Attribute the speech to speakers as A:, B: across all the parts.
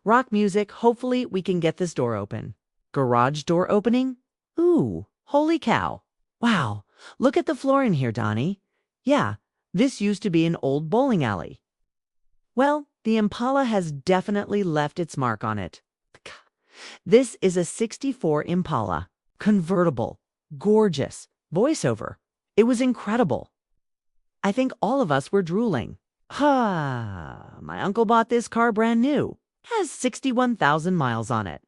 A: Rock music, hopefully we can get this door open. Garage door opening? Ooh, holy cow. Wow, look at the floor in here, Donnie. Yeah, this used to be an old bowling alley. Well, the Impala has definitely left its mark on it. This is a '64 Impala. Convertible. Gorgeous. Voiceover. It was incredible. I think all of us were drooling. My uncle bought this car brand new. Has 61,000 miles on it.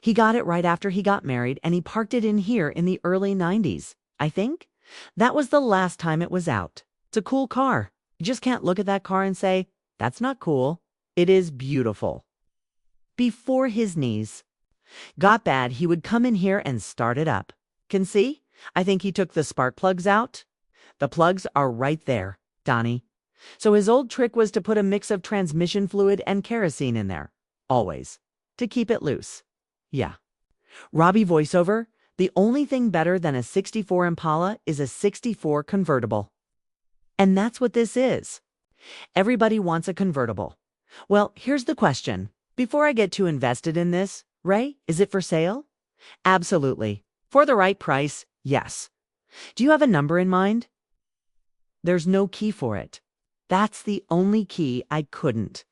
A: He got it right after he got married, and he parked it in here in the early 90s, I think. That was the last time it was out. It's a cool car. You just can't look at that car and say, that's not cool. It is beautiful. Before his knees got bad, he would come in here and start it up. Can see? I think he took the spark plugs out. The plugs are right there, Donnie. So his old trick was to put a mix of transmission fluid and kerosene in there. Always. To keep it loose. Yeah. Robbie voiceover, the only thing better than a '64 Impala is a '64 convertible. And that's what this is. Everybody wants a convertible. Well, here's the question. Before I get too invested in this, Ray, is it for sale? Absolutely. For the right price, yes. Do you have a number in mind? There's no key for it. That's the only key I couldn't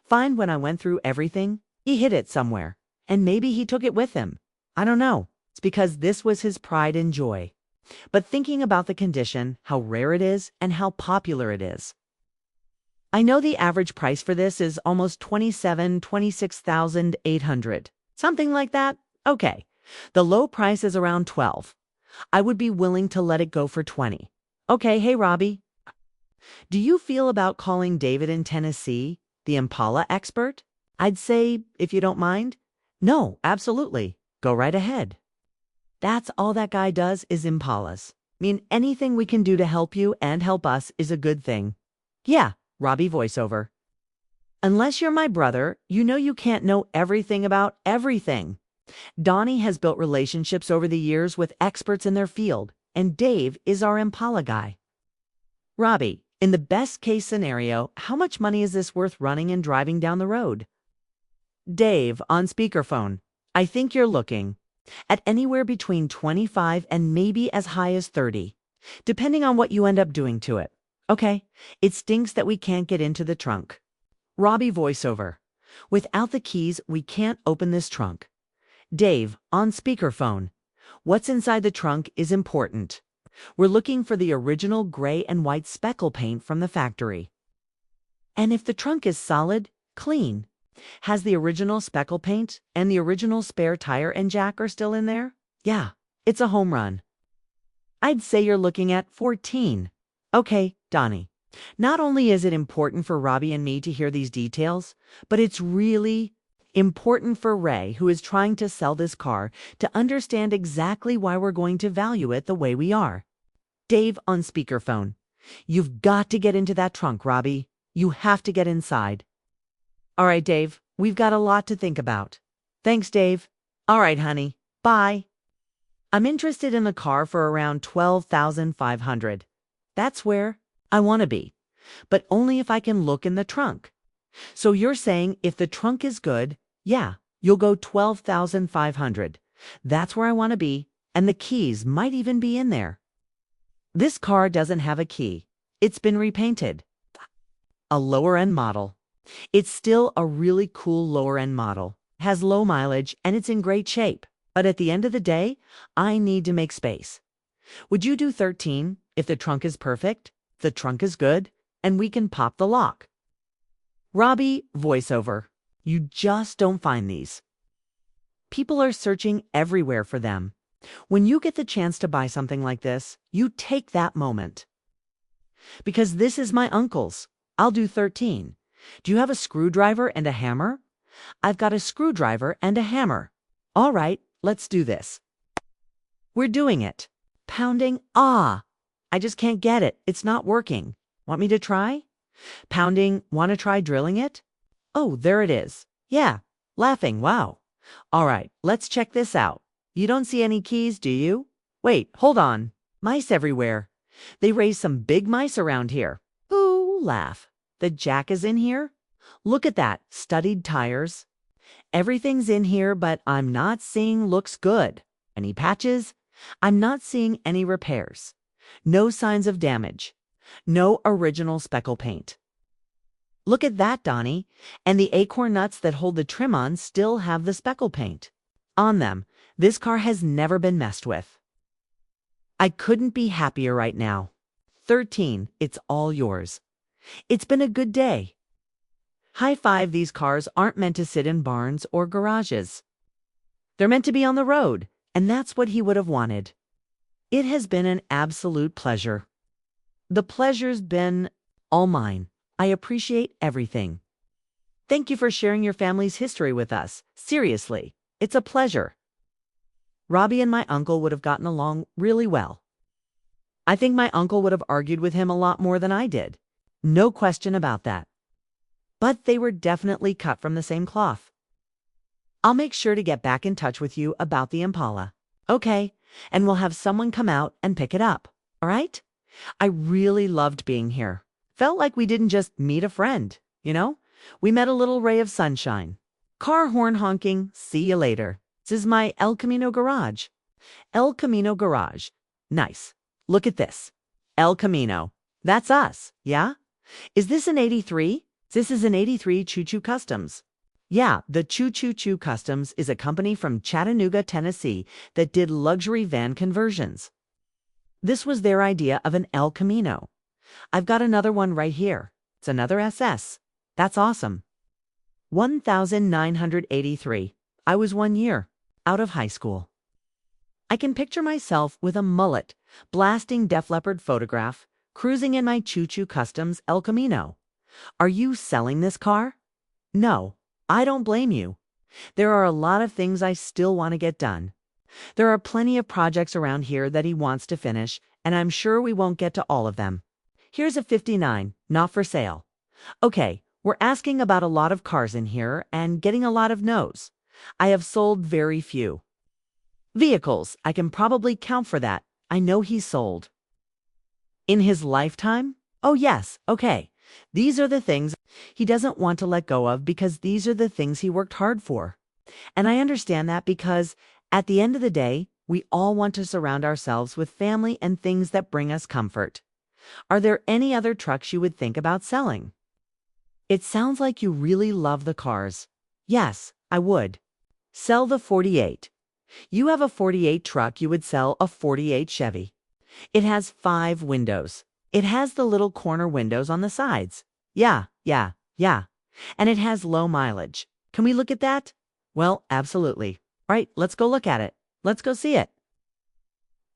A: find when I went through everything. He hid it somewhere, and maybe he took it with him. I don't know. It's because this was his pride and joy. But thinking about the condition, how rare it is, and how popular it is. I know the average price for this is almost $26,800. Something like that? Okay. The low price is around $12. I would be willing to let it go for $20. Okay, hey Robbie. Do you feel about calling David in Tennessee, the Impala expert? I'd say, if you don't mind. No, absolutely. Go right ahead. That's all that guy does is Impalas. Anything we can do to help you and help us is a good thing. Yeah, Robbie voiceover. Unless you're my brother, you know you can't know everything about everything. Donnie has built relationships over the years with experts in their field, and Dave is our Impala guy. Robbie, in the best case scenario, how much money is this worth running and driving down the road? Dave, on speakerphone, I think you're looking at anywhere between 25 and maybe as high as 30, depending on what you end up doing to it. Okay, it stinks that we can't get into the trunk. Robbie voiceover. Without the keys, we can't open this trunk. Dave, on speakerphone. What's inside the trunk is important. We're looking for the original gray and white speckle paint from the factory. And if the trunk is solid, clean, has the original speckle paint, and the original spare tire and jack are still in there, yeah, it's a home run. I'd say you're looking at 14. Okay, Donnie. Not only is it important for Robbie and me to hear these details, but it's really important for Ray, who is trying to sell this car, to understand exactly why we're going to value it the way we are. Dave on speakerphone. You've got to get into that trunk, Robbie. You have to get inside. All right, Dave, we've got a lot to think about. Thanks, Dave. All right, honey. Bye. I'm interested in the car for around $12,500. That's where I want to be, but only if I can look in the trunk. So you're saying if the trunk is good, yeah, you'll go $12,500. That's where I want to be, and the keys might even be in there. This car doesn't have a key. It's been repainted. A lower-end model. It's still a really cool lower-end model. Has low mileage, and it's in great shape. But at the end of the day, I need to make space. Would you do 13 if the trunk is perfect, the trunk is good, and we can pop the lock? Robbie voiceover. You just don't find these. People are searching everywhere for them. When you get the chance to buy something like this, you take that moment. Because this is my uncle's. I'll do 13. Do you have a screwdriver and a hammer? I've got a screwdriver and a hammer. All right, let's do this. We're doing it. Pounding. I just can't get it. It's not working. Want me to try? Pounding. Want to try drilling it? Oh, there it is. Yeah. Laughing. Wow. All right, let's check this out. You don't see any keys, do you? Wait, hold on. Mice everywhere. They raised some big mice around here. Ooh, laugh. The jack is in here? Look at that. Studded tires. Everything's in here, but I'm not seeing looks good. Any patches? I'm not seeing any repairs. No signs of damage. No original speckle paint. Look at that, Donnie. And the acorn nuts that hold the trim on still have the speckle paint on them. This car has never been messed with. I couldn't be happier right now. 13, it's all yours. It's been a good day. High five, these cars aren't meant to sit in barns or garages. They're meant to be on the road, and that's what he would have wanted. It has been an absolute pleasure. The pleasure's been all mine. I appreciate everything. Thank you for sharing your family's history with us. Seriously, it's a pleasure. Robbie and my uncle would have gotten along really well. I think my uncle would have argued with him a lot more than I did. No question about that. But they were definitely cut from the same cloth. I'll make sure to get back in touch with you about the Impala. Okay, and we'll have someone come out and pick it up. All right? I really loved being here. Felt like we didn't just meet a friend, you know? We met a little ray of sunshine. Car horn honking, see you later. This is my El Camino garage. El Camino garage. Nice. Look at this. El Camino. That's us, yeah? Is this an 83? This is an 83 Choo Customs. Yeah, the Choo Customs is a company from Chattanooga, Tennessee that did luxury van conversions. This was their idea of an El Camino. I've got another one right here. It's another SS. That's awesome. 1983. I was 1 year out of high school. I can picture myself with a mullet, blasting Def Leppard photograph, cruising in my Choo Customs El Camino. Are you selling this car? No, I don't blame you. There are a lot of things I still want to get done. There are plenty of projects around here that he wants to finish, and I'm sure we won't get to all of them. Here's a 59, not for sale. Okay, we're asking about a lot of cars in here and getting a lot of no's. I have sold very few. Vehicles, I can probably count for that. I know he's sold. In his lifetime? Oh yes, okay. These are the things he doesn't want to let go of because these are the things he worked hard for. And I understand that because at the end of the day, we all want to surround ourselves with family and things that bring us comfort. Are there any other trucks you would think about selling? It sounds like you really love the cars. Yes, I would. Sell the 48. You have a 48 truck, you would sell a 48 Chevy. It has 5 windows. It has the little corner windows on the sides. Yeah. And it has low mileage. Can we look at that? Well, absolutely. All right, let's go look at it. Let's go see it.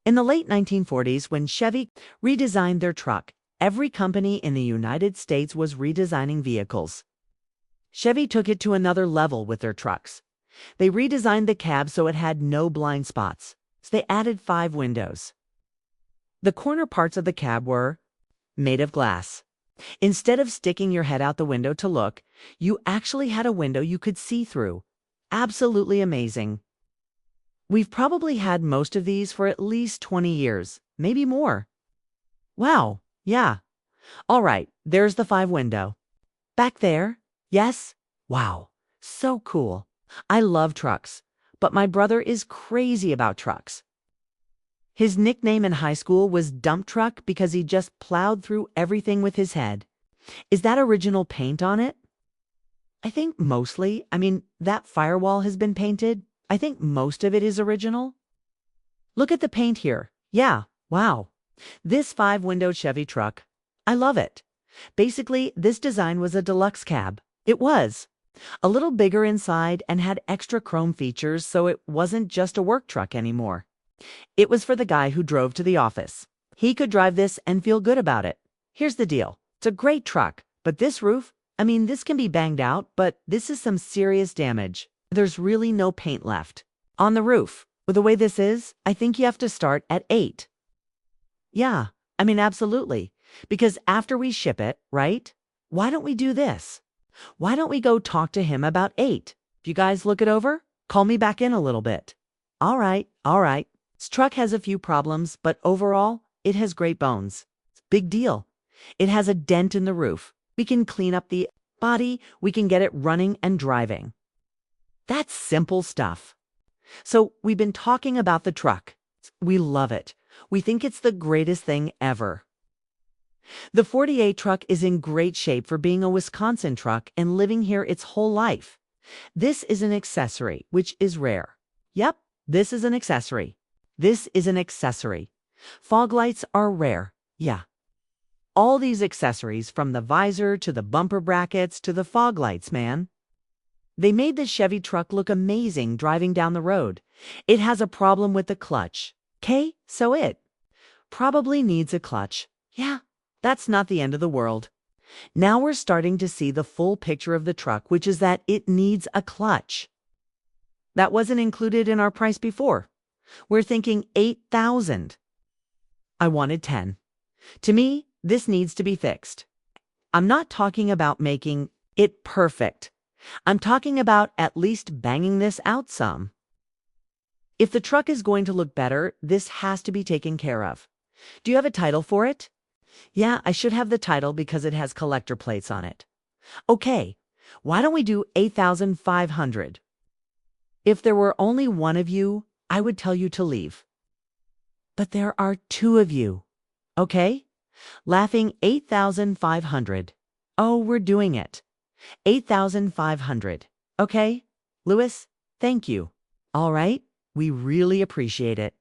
A: In the late 1940s, when Chevy redesigned their truck, every company in the United States was redesigning vehicles. Chevy took it to another level with their trucks. They redesigned the cab so it had no blind spots. So they added 5 windows. The corner parts of the cab were made of glass. Instead of sticking your head out the window to look, you actually had a window you could see through. Absolutely amazing. We've probably had most of these for at least 20 years, maybe more. Wow, yeah. All right, there's the 5 window. Back there? Yes? Wow, so cool. I love trucks, but my brother is crazy about trucks. His nickname in high school was Dump Truck because he just plowed through everything with his head. Is that original paint on it? I think mostly. That firewall has been painted. I think most of it is original. Look at the paint here. Yeah, wow. This 5-window Chevy truck. I love it. Basically, this design was a deluxe cab. It was. A little bigger inside and had extra chrome features, so it wasn't just a work truck anymore. It was for the guy who drove to the office. He could drive this and feel good about it. Here's the deal. It's a great truck, but this roof, this can be banged out, but this is some serious damage. There's really no paint left on the roof. With the way this is, I think you have to start at 8. Yeah, absolutely. Because after we ship it, right? Why don't we do this? Why don't we go talk to him about 8? If you guys look it over, call me back in a little bit. All right. This truck has a few problems, but overall, it has great bones. It's a big deal. It has a dent in the roof. We can clean up the body. We can get it running and driving. That's simple stuff. So we've been talking about the truck. We love it. We think it's the greatest thing ever. The 48 truck is in great shape for being a Wisconsin truck and living here its whole life. This is an accessory, which is rare. Yep, this is an accessory. This is an accessory. Fog lights are rare. Yeah. All these accessories, from the visor to the bumper brackets to the fog lights, man. They made the Chevy truck look amazing driving down the road. It has a problem with the clutch. Okay, so it probably needs a clutch. Yeah, that's not the end of the world. Now we're starting to see the full picture of the truck, which is that it needs a clutch. That wasn't included in our price before. We're thinking $8,000. I wanted 10. To me, this needs to be fixed. I'm not talking about making it perfect. I'm talking about at least banging this out some. If the truck is going to look better, this has to be taken care of. Do you have a title for it? Yeah, I should have the title because it has collector plates on it. Okay, why don't we do 8,500? If there were only one of you, I would tell you to leave. But there are two of you. Okay? Laughing 8,500. Oh, we're doing it. 8,500. Okay? Louis, thank you. All right? We really appreciate it.